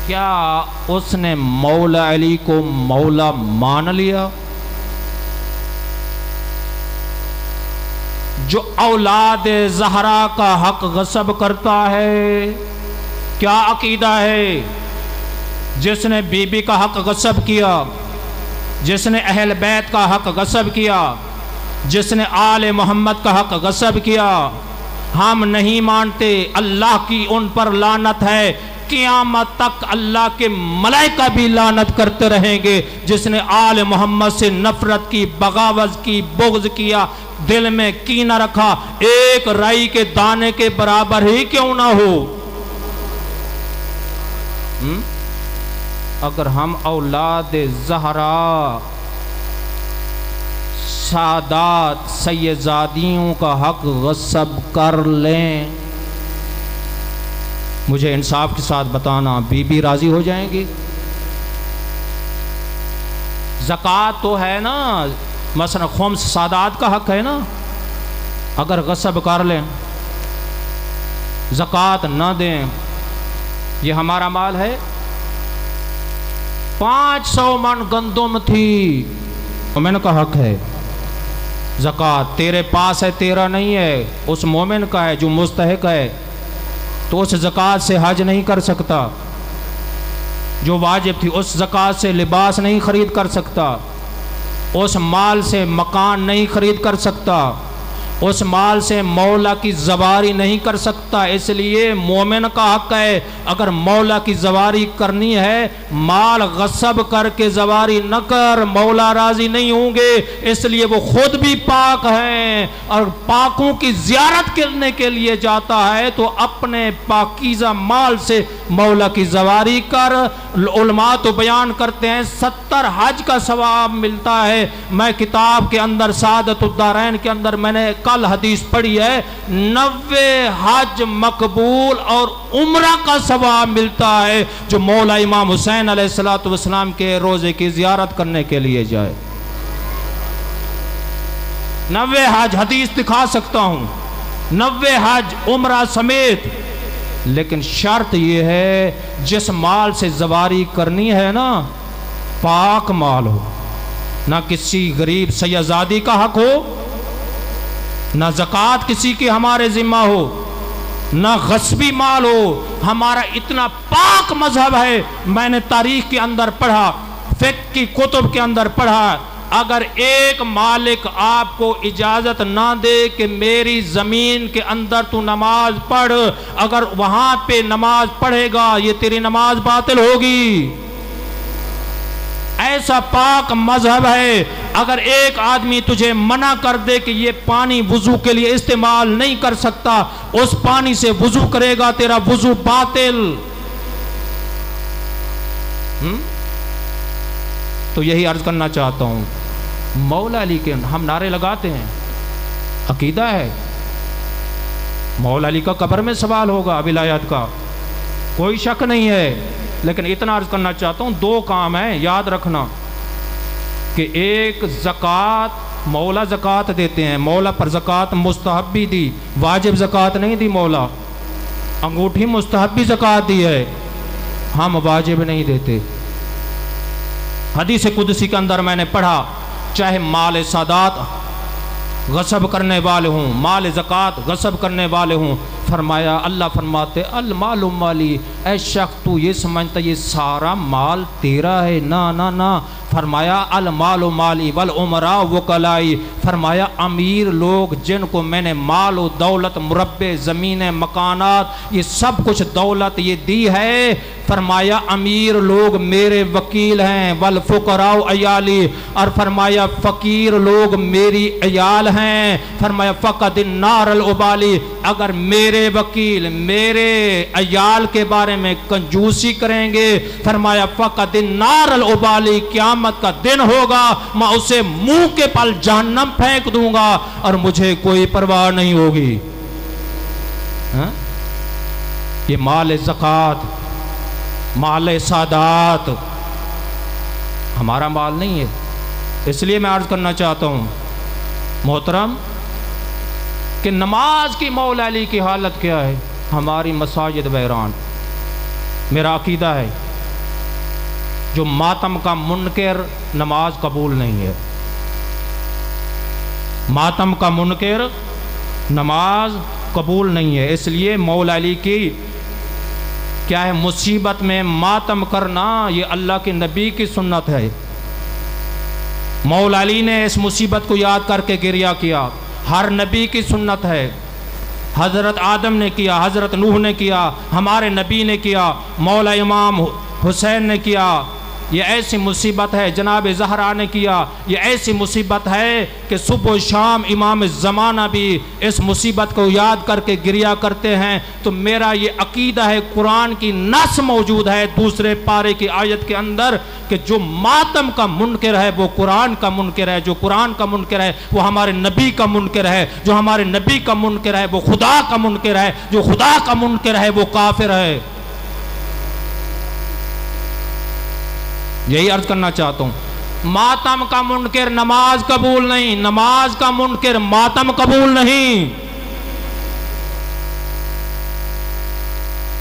کیا اس نے مولا علی کو مولا مان لیا؟ جو اولاد زہرا کا حق غصب کرتا ہے، کیا عقیدہ ہے؟ جس نے بی بی کا حق غصب کیا، جس نے اہل بیت کا حق غصب کیا، جس نے آل محمد کا حق غصب کیا، ہم نہیں مانتے، اللہ کی ان پر لعنت ہے، قیامت تک اللہ کے ملائکہ بھی لعنت کرتے رہیں گے۔ جس نے آل محمد سے نفرت کی، بغاوت کی، بغض کیا، دل میں کینہ رکھا، ایک رائی کے دانے کے برابر ہی کیوں نہ ہو۔ اگر ہم اولاد زہرا سادات سیدزادیوں کا حق غصب کر لیں، مجھے انصاف کے ساتھ بتانا بی بی راضی ہو جائیں گی؟ زکوٰۃ تو ہے نا، مثلا خمس سادات کا حق ہے نا، اگر غصب کر لیں، زکوٰۃ نہ دیں، یہ ہمارا مال ہے۔ 500 من گندم تھی، مومن کا حق ہے، زکوٰۃ تیرے پاس ہے، تیرا نہیں ہے، اس مومن کا ہے جو مستحق ہے، تو اس زکوٰۃ سے حج نہیں کر سکتا، جو واجب تھی اس زکوٰۃ سے لباس نہیں خرید کر سکتا، اس مال سے مکان نہیں خرید کر سکتا، اس مال سے مولا کی زواری نہیں کر سکتا، اس لیے مومن کا حق ہے اگر مولا کی زواری کرنی ہے مال غصب کر کے زواری نہ کر، مولا راضی نہیں ہوں گے، اس لیے وہ خود بھی پاک ہیں اور پاکوں کی زیارت کرنے کے لیے جاتا ہے تو اپنے پاکیزہ مال سے مولا کی زواری کر۔ علماء تو بیان کرتے ہیں 70 حج کا ثواب ملتا ہے، میں کتاب کے اندر سعادت الدارین کے اندر میں نے کل حدیث پڑھی ہے 90 حج مقبول اور عمرہ کا ثواب ملتا ہے جو مولا امام حسین علیہ السلام کے روزے کی زیارت کرنے کے لیے جائے۔ 90 حج حدیث دکھا سکتا ہوں، 90 حج عمرہ سمیت، لیکن شرط یہ ہے جس مال سے زواری کرنی ہے نا پاک مال ہو، نہ کسی غریب سیازادی کا حق ہو، نہ زکوٰۃ کسی کی ہمارے ذمہ ہو، نہ غصبی مال ہو۔ ہمارا اتنا پاک مذہب ہے، میں نے تاریخ کے اندر پڑھا، فقہ کی کتب کے اندر پڑھا، اگر ایک مالک آپ کو اجازت نہ دے کہ میری زمین کے اندر تو نماز پڑھ، اگر وہاں پہ نماز پڑھے گا یہ تیری نماز باطل ہوگی۔ ایسا پاک مذہب ہے، اگر ایک آدمی تجھے منع کر دے کہ یہ پانی وضو کے لیے استعمال نہیں کر سکتا، اس پانی سے وضو کرے گا تیرا وضو باطل۔ تو یہی عرض کرنا چاہتا ہوں، مولا علی کے ہم نعرے لگاتے ہیں، عقیدہ ہے، مولا علی کا قبر میں سوال ہوگا ولایت کا، کوئی شک نہیں ہے، لیکن اتنا عرض کرنا چاہتا ہوں 2 کام ہیں یاد رکھنا کہ ایک زکوٰۃ، مولا زکوٰۃ دیتے ہیں، مولا پر زکوٰۃ مستحب بھی دی، واجب زکوٰۃ نہیں دی، مولا انگوٹھی مستحب بھی زکوٰۃ دی ہے، ہم واجب نہیں دیتے۔ حدیث قدسی کے اندر میں نے پڑھا چاہے مال سادات غصب کرنے والے ہوں، مال زکوٰۃ غصب کرنے والے ہوں، فرمایا اللہ فرماتے المال مالی، اے شخص تو یہ سمجھتا یہ سارا مال تیرا ہے، نہ نہ نہ، فرمایا المال مالی والعمراء وکلائی، فرمایا امیر لوگ جن کو میں نے مال و دولت، مربع زمینیں، مکانات، یہ سب کچھ دولت یہ دی ہے، فرمایا امیر لوگ میرے وکیل ہیں، والفقراء عیالی، اور فرمایا فقیر لوگ میری عیال ہیں، فرمایا فقد النار الابالی، اگر میرے وکیل میرے عیال کے بارے میں کنجوسی کریں گے، فرمایا فقد النار الابالی، قیامت کا دن ہوگا میں اسے منہ کے پل جہنم پھینک دوں گا اور مجھے کوئی پرواہ نہیں ہوگی۔ یہ مال زکوٰۃ، مال سادات ہمارا مال نہیں ہے، اس لیے میں عرض کرنا چاہتا ہوں محترم کہ نماز کی مولا علی کی حالت کیا ہے، ہماری مساجد ویران۔ میرا عقیدہ ہے جو ماتم کا منکر نماز قبول نہیں ہے، ماتم کا منکر نماز قبول نہیں ہے، اس لیے مولا علی کی کیا ہے مصیبت میں ماتم کرنا یہ اللہ کے نبی کی سنت ہے۔ مولا علی نے اس مصیبت کو یاد کر کے گریہ کیا، ہر نبی کی سنت ہے، حضرت آدم نے کیا، حضرت نوح نے کیا، ہمارے نبی نے کیا، مولا امام حسین نے کیا، یہ ایسی مصیبت ہے جناب زہرا نے کیا، یہ ایسی مصیبت ہے کہ صبح و شام امام زمانہ بھی اس مصیبت کو یاد کر کے گریہ کرتے ہیں۔ تو میرا یہ عقیدہ ہے، قرآن کی نص موجود ہے دوسرے پارے کی آیت کے اندر کہ جو ماتم کا منکر ہے وہ قرآن کا منکر ہے، جو قرآن کا منکر ہے وہ ہمارے نبی کا منکر ہے، جو ہمارے نبی کا منکر ہے وہ خدا کا منکر ہے، جو خدا کا منکر ہے وہ کافر ہے۔ یہی عرض کرنا چاہتا ہوں، ماتم کا منکر نماز قبول نہیں، نماز کا منکر ماتم قبول نہیں۔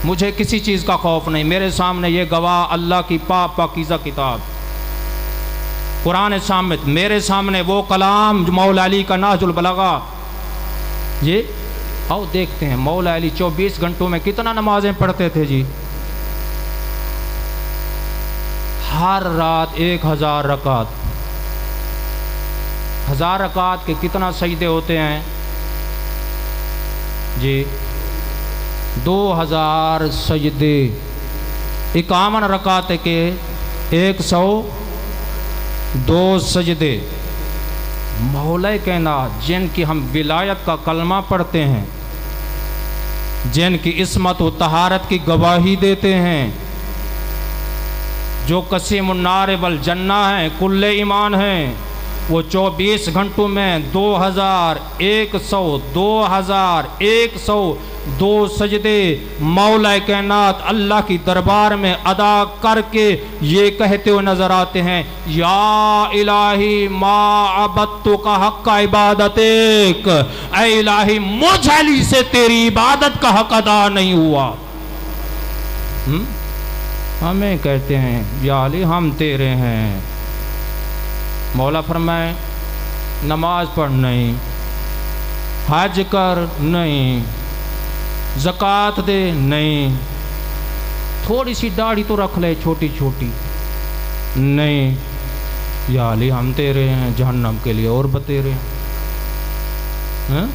مجھے کسی چیز کا خوف نہیں، میرے سامنے یہ گواہ اللہ کی پاک پاکیزہ کتاب قرآن سامت، میرے سامنے وہ کلام جو مولا علی کا نہج البلاغہ، یہ آؤ دیکھتے ہیں مولا علی 24 گھنٹوں میں کتنا نمازیں پڑھتے تھے جی، ہر رات 1000 رکعت، 1000 رکعت کے کتنا سجدے ہوتے ہیں، جی 2000 سجدے 51 رکعت کے 102 سجدے مولا کائنات جن کی ہم ولایت کا کلمہ پڑھتے ہیں، جن کی عصمت و طہارت کی گواہی دیتے ہیں، جو قسیم النار والجنہ ہیں، کل ایمان ہیں، وہ 24 گھنٹوں میں 2102 سجدے مولا کائنات اللہ کی دربار میں ادا کر کے یہ کہتے ہوئے نظر آتے ہیں، یا الہی ما عبدتک حق عبادتک، اے الہی مجھ علی سے تیری عبادت کا حق ادا نہیں ہوا۔ ہمیں کہتے ہیں یا علی ہم تیرے ہیں، مولا فرمائے نماز پڑھ نہیں، حج کر نہیں، زکوٰۃ دے نہیں، تھوڑی سی داڑھی تو رکھ لے چھوٹی چھوٹی نہیں، یا علی ہم تیرے ہیں، جہنم کے لیے اور بتیرے ہیں۔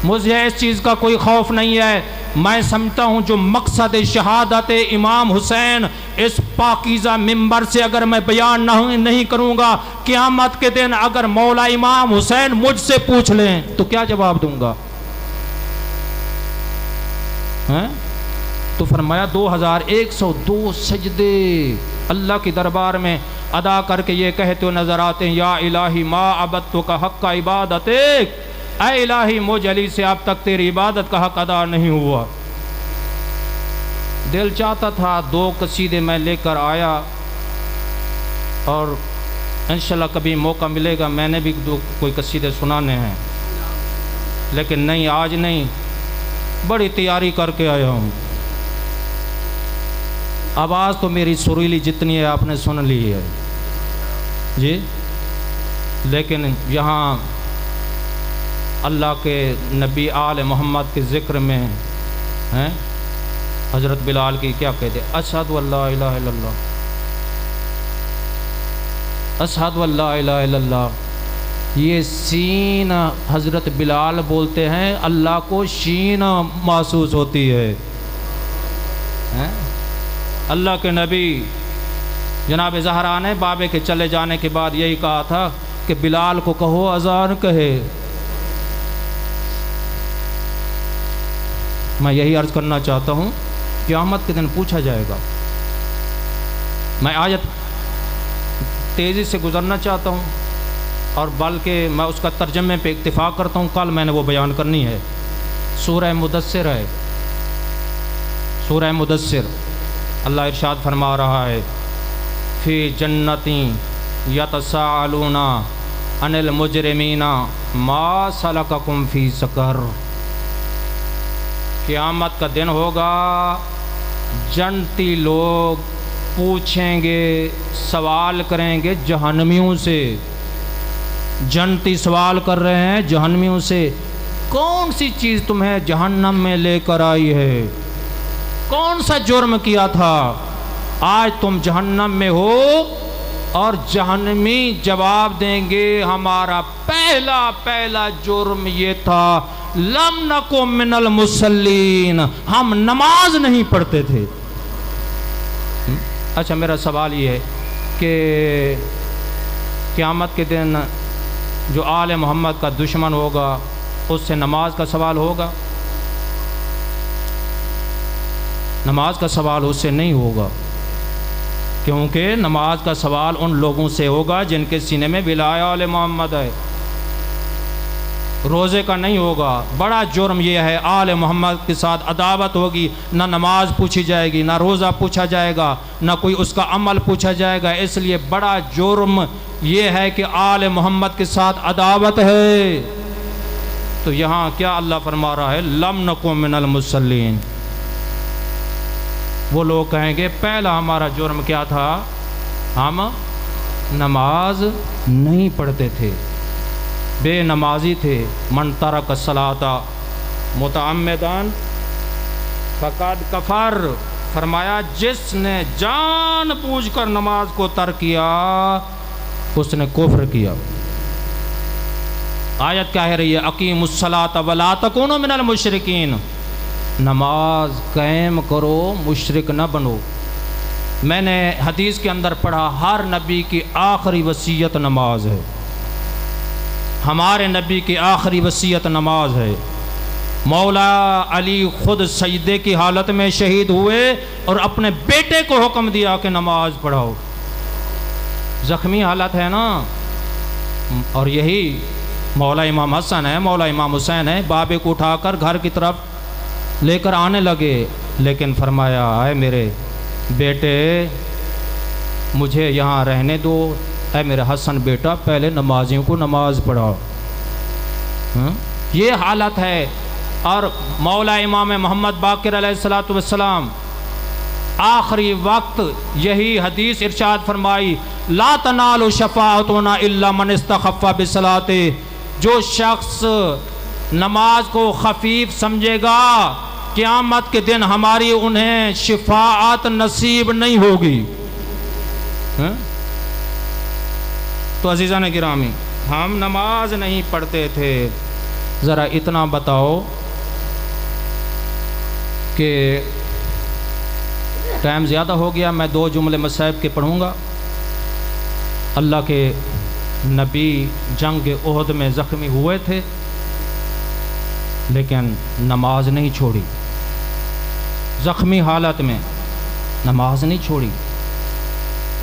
مجھے اس چیز کا کوئی خوف نہیں ہے، میں سمجھتا ہوں جو مقصد شہادت امام حسین اس پاکیزہ منبر سے اگر میں بیان نہیں کروں گا، قیامت کے دن اگر مولا امام حسین مجھ سے پوچھ لیں تو کیا جواب دوں گا؟ تو فرمایا 2102 سجدے اللہ کی دربار میں ادا کر کے یہ کہتے ہوئے نظر آتے ہیں، یا الہی ما عبدتک حق عبادتک، اے الہی مجھ علی سے اب تک تیری عبادت کا حق ادا نہیں ہوا۔ دل چاہتا تھا 2 قصیدے میں لے کر آیا، اور انشاءاللہ کبھی موقع ملے گا میں نے بھی کوئی قصیدے سنانے ہیں، لیکن نہیں آج نہیں، بڑی تیاری کر کے آیا ہوں۔ آواز تو میری سریلی جتنی ہے آپ نے سن لی ہے جی، لیکن یہاں اللہ کے نبی آل محمد کے ذکر میں ہیں، حضرت بلال کی کیا کہتے ہیں، اشہد ان لا الہ الا اللہ، اشہد ان لا الہ الا اللہ، یہ سین حضرت بلال بولتے ہیں، اللہ کو شین محسوس ہوتی ہے۔ اللہ کے نبی جناب زہرا نے بابے کے چلے جانے کے بعد یہی کہا تھا کہ بلال کو کہو اذان کہے۔ میں یہی عرض کرنا چاہتا ہوں، قیامت کے دن پوچھا جائے گا۔ میں آیت تیزی سے گزرنا چاہتا ہوں، اور بلکہ میں اس کا ترجمے پہ اکتفا کرتا ہوں، کل میں نے وہ بیان کرنی ہے۔ سورہ مدثر ہے، سورہ مدثر، اللہ ارشاد فرما رہا ہے، فی جنتی یتساءلون عن المجرمین ما سلککم فی سقر۔ قیامت کا دن ہوگا، جنتی لوگ پوچھیں گے، سوال کریں گے جہنمیوں سے۔ جنتی سوال کر رہے ہیں جہنمیوں سے، کون سی چیز تمہیں جہنم میں لے کر آئی ہے؟ کون سا جرم کیا تھا آج تم جہنم میں ہو؟ اور جہنمی جواب دیں گے، ہمارا پہلا جرم یہ تھا، لم نکو من المصلین، ہم نماز نہیں پڑھتے تھے۔ اچھا میرا سوال یہ ہے کہ قیامت کے دن جو آل محمد کا دشمن ہوگا اس سے نماز کا سوال ہوگا؟ نماز کا سوال اس سے نہیں ہوگا، کیونکہ نماز کا سوال ان لوگوں سے ہوگا جن کے سینے میں ولایہ آل محمد ہے، روزے کا نہیں ہوگا۔ بڑا جرم یہ ہے، آل محمد کے ساتھ عداوت ہوگی، نہ نماز پوچھی جائے گی، نہ روزہ پوچھا جائے گا، نہ کوئی اس کا عمل پوچھا جائے گا۔ اس لیے بڑا جرم یہ ہے کہ آل محمد کے ساتھ عداوت ہے۔ تو یہاں کیا اللہ فرما رہا ہے، لم نکو من المصلین۔ وہ لوگ کہیں گے پہلا ہمارا جرم کیا تھا، ہم نماز نہیں پڑھتے تھے، بے نمازی تھے۔ من ترک الصلاۃ متعمدا فقد کفر، فرمایا جس نے جان بوجھ کر نماز کو ترک کیا اس نے کفر کیا۔ آیت کیا ہے رہی ہے؟ اقیموا الصلاۃ ولا تکونوا من المشرکین، نماز قائم کرو، مشرک نہ بنو۔ میں نے حدیث کے اندر پڑھا ہر نبی کی آخری وصیت نماز ہے، ہمارے نبی کی آخری وصیت نماز ہے۔ مولا علی خود سجدے کی حالت میں شہید ہوئے اور اپنے بیٹے کو حکم دیا کہ نماز پڑھاؤ، زخمی حالت ہے نا۔ اور یہی مولا امام حسن ہے، مولا امام حسین ہے، بابے کو اٹھا کر گھر کی طرف لے کر آنے لگے، لیکن فرمایا اے میرے بیٹے مجھے یہاں رہنے دو، اے میرا حسن بیٹا پہلے نمازیوں کو نماز پڑھاؤ۔ یہ حالت ہے۔ اور مولا امام محمد باقر علیہ السلام آخری وقت یہی حدیث ارشاد فرمائی، لا تنالوا شفاعتنا الا من استخف بالصلاۃ، جو شخص نماز کو خفیف سمجھے گا قیامت کے دن ہماری انہیں شفاعت نصیب نہیں ہوگی۔ تو عزیزان گرامی، ہم نماز نہیں پڑھتے تھے، ذرا اتنا بتاؤ کہ ٹائم زیادہ ہو گیا، میں 2 جملے مصائب کے پڑھوں گا۔ اللہ کے نبی جنگ احد میں زخمی ہوئے تھے لیکن نماز نہیں چھوڑی، زخمی حالت میں نماز نہیں چھوڑی۔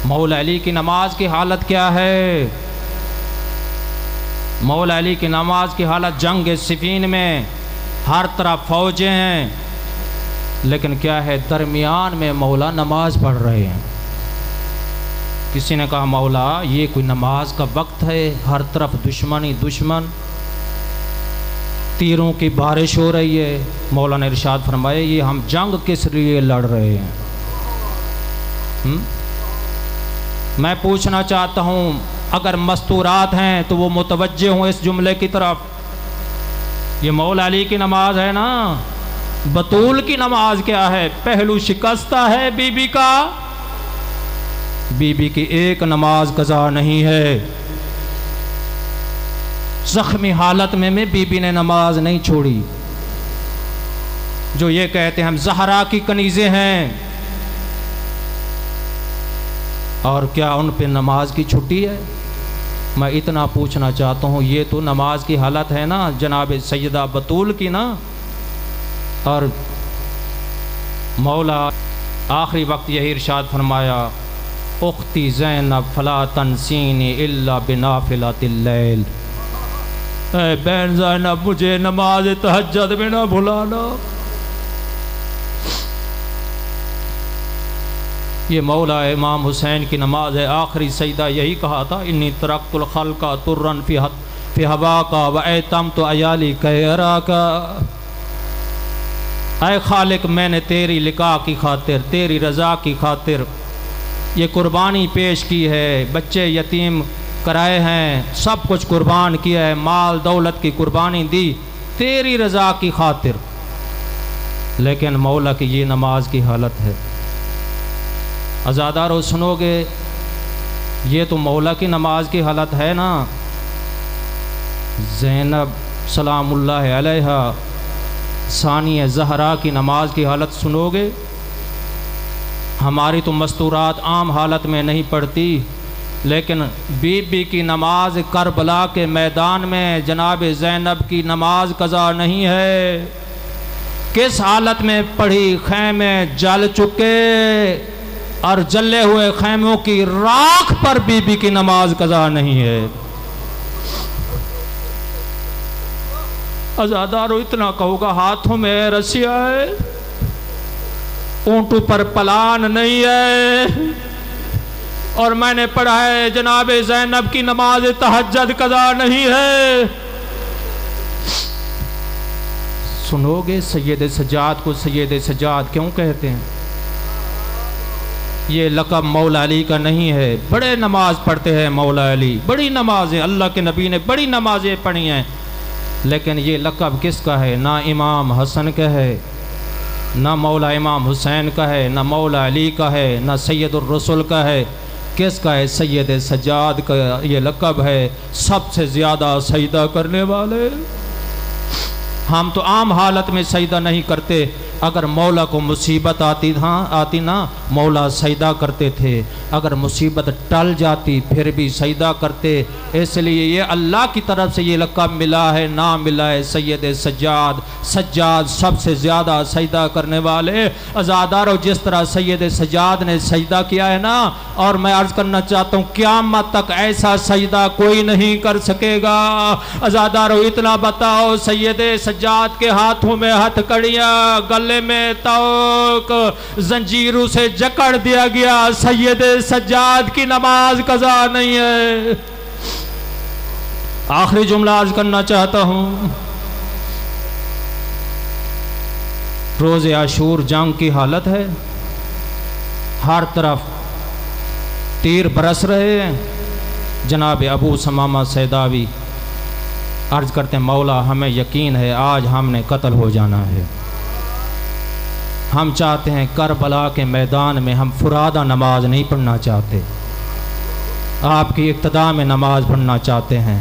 مولا علی کی نماز کی حالت کیا ہے؟ مولا علی کی نماز کی حالت جنگ صفین میں ہر طرف فوجیں ہیں، لیکن کیا ہے درمیان میں مولا نماز پڑھ رہے ہیں۔ کسی نے کہا مولا یہ کوئی نماز کا وقت ہے، ہر طرف دشمن ہی دشمن، تیروں کی بارش ہو رہی ہے۔ مولا نے ارشاد فرمایا یہ ہم جنگ کس لیے لڑ رہے ہیں؟ میں پوچھنا چاہتا ہوں اگر مستورات ہیں تو وہ متوجہ ہوں اس جملے کی طرف۔ یہ مولا علی کی نماز ہے نا، بطول کی نماز کیا ہے؟ پہلو شکستہ ہے بی بی کا، بی بی کی ایک نماز قضا نہیں ہے۔ زخمی حالت میں بی بی نے نماز نہیں چھوڑی۔ جو یہ کہتے ہیں ہم زہرا کی کنیزیں ہیں، اور کیا ان پہ نماز کی چھٹی ہے؟ میں اتنا پوچھنا چاہتا ہوں، یہ تو نماز کی حالت ہے نا جناب سیدہ بطول کی نا۔ اور مولا آخری وقت یہی ارشاد فرمایا، اختی زینب فلا تنسینی الا بنافلۃ اللیل، اے بہن زینب مجھے نماز تہجد میں نہ بھلانا۔ یہ مولا امام حسین کی نماز ہے۔ آخری سجدہ یہی کہا تھا، انی ترکت الخلق ترن فی ہواک وایتمت عیالی کیراک، اے خالق میں نے تیری لقاء کی خاطر، تیری رضا کی خاطر یہ قربانی پیش کی ہے، بچے یتیم کرائے ہیں، سب کچھ قربان کیا ہے، مال دولت کی قربانی دی تیری رضا کی خاطر، لیکن مولا کی یہ نماز کی حالت ہے۔ عزادارو سنو گے، یہ تو مولا کی نماز کی حالت ہے نا۔ زینب سلام اللہ علیہا ثانیہ زہرا کی نماز کی حالت سنو گے۔ ہماری تو مستورات عام حالت میں نہیں پڑھتی، لیکن بی بی کی نماز کربلا کے میدان میں جناب زینب کی نماز قضا نہیں ہے۔ کس حالت میں پڑھی؟ خیمے جل چکے اور جلے ہوئے خیموں کی راکھ پر بی بی کی نماز قضا نہیں ہے۔ عزادارو اتنا کہو گا، ہاتھوں میں رسیاں ہے، اونٹوں پر پلان نہیں ہے، اور میں نے پڑھا ہے جناب زینب کی نماز تہجد قضا نہیں ہے۔ سنو گے سید سجاد کو سید سجاد کیوں کہتے ہیں؟ یہ لقب مولا علی کا نہیں ہے۔ بڑے نماز پڑھتے ہیں مولا علی، بڑی نمازیں، اللہ کے نبی نے بڑی نمازیں پڑھی ہیں، لیکن یہ لقب کس کا ہے؟ نہ امام حسن کا ہے، نہ مولا امام حسین کا ہے، نہ مولا علی کا ہے، نہ سید الرسول کا ہے۔ کس کا ہے؟ سید سجاد کا یہ لقب ہے، سب سے زیادہ سجدہ کرنے والے۔ ہم تو عام حالت میں سجدہ نہیں کرتے، اگر مولا کو مصیبت آتی نا مولا سجدہ کرتے تھے، اگر مصیبت ٹل جاتی پھر بھی سجدہ کرتے، اس لیے یہ اللہ کی طرف سے یہ لقب ملا ہے، نام ملا ہے سید سجاد، سجاد سب سے زیادہ سجدہ کرنے والے۔ عزادارو جس طرح سید سجاد نے سجدہ کیا ہے نا، اور میں عرض کرنا چاہتا ہوں قیامت تک ایسا سجدہ کوئی نہیں کر سکے گا۔ عزادارو اتنا بتاؤ، سید سجاد کے ہاتھوں میں ہتھ کڑیاں، گلے میں توق، زنجیروں سے جکڑ دیا گیا، سید سجاد کی نماز قضا نہیں ہے۔ آخری جملہ عرض کرنا چاہتا ہوں، روز عاشور جنگ کی حالت ہے، ہر طرف تیر برس رہے ہیں۔ جناب ابو ثمامہ سیداوی عرض کرتے ہیں مولا ہمیں یقین ہے آج ہم نے قتل ہو جانا ہے، ہم چاہتے ہیں کربلا کے میدان میں ہم فرادہ نماز نہیں پڑھنا چاہتے، آپ کی اقتداء میں نماز پڑھنا چاہتے ہیں،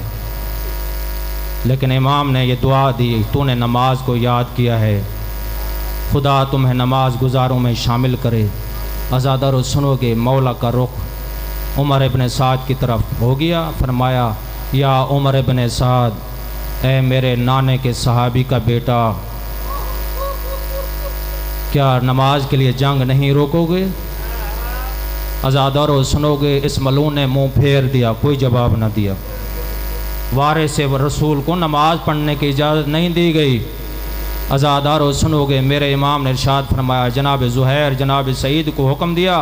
لیکن امام نے یہ دعا دی، تو نے نماز کو یاد کیا ہے، خدا تمہیں نماز گزاروں میں شامل کرے۔ عزادارو سنو گے، مولا کا رخ عمر ابن سعد کی طرف ہو گیا، فرمایا یا عمر ابن سعد، اے میرے نانے کے صحابی کا بیٹا، کیا نماز کے لیے جنگ نہیں روکو گے؟ عزادارو سنو گے، اس ملعون نے منہ پھیر دیا، کوئی جواب نہ دیا۔ وارث رسول کو نماز پڑھنے کی اجازت نہیں دی گئی۔ عزادارو سنو گے، میرے امام نے ارشاد فرمایا، جناب زہیر جناب سعید کو حکم دیا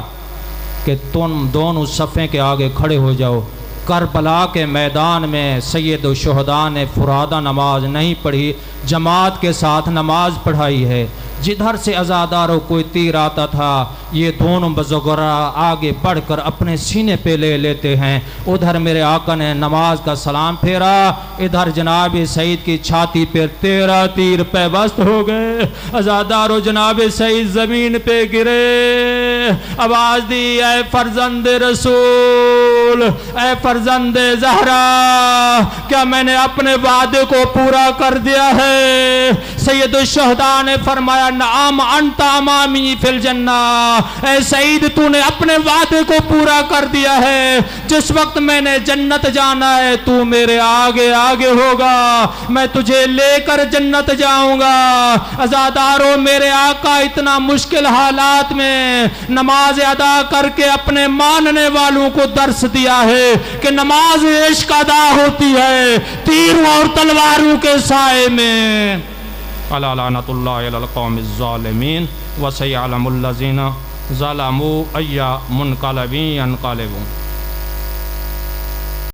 کہ تم دونوں صفیں کے آگے کھڑے ہو جاؤ۔ کربلا کے میدان میں سید الشہداء نے فرادہ نماز نہیں پڑھی، جماعت کے ساتھ نماز پڑھائی ہے۔ جدھر سے عزاداروں کوئی تیر آتا تھا، یہ دونوں بزرگرا آگے بڑھ کر اپنے سینے پہ لے لیتے ہیں، ادھر میرے آقا نے نماز کا سلام پھیرا، ادھر جناب سعید کی چھاتی پہ 13 تیر پیوست ہو گئے۔ عزاداروں جناب سعید زمین پہ گرے، آواز دی، اے فرزند رسول، اے فرزند زہرا، کیا میں نے اپنے وعدے کو پورا کر دیا ہے؟ سید الشہداء نے فرمایا نعم انت امامی فی الجنہ، اے سعید تو نے اپنے وعدے کو پورا کر دیا ہے، جس وقت میں نے جنت جانا ہے تو میرے آگے آگے ہوگا، میں تجھے لے کر جنت جاؤں گا۔ عزاداروں میرے آقا اتنا مشکل حالات میں نماز ادا کر کے اپنے ماننے والوں کو درس دیا ہے کہ نماز عشق ادا ہوتی ہے تیروں اور تلواروں کے سائے میں۔ الا لعنت اللہ علی القوم الظالمین وسیعلم الذین ظلموا ای منقلب ینقلبون۔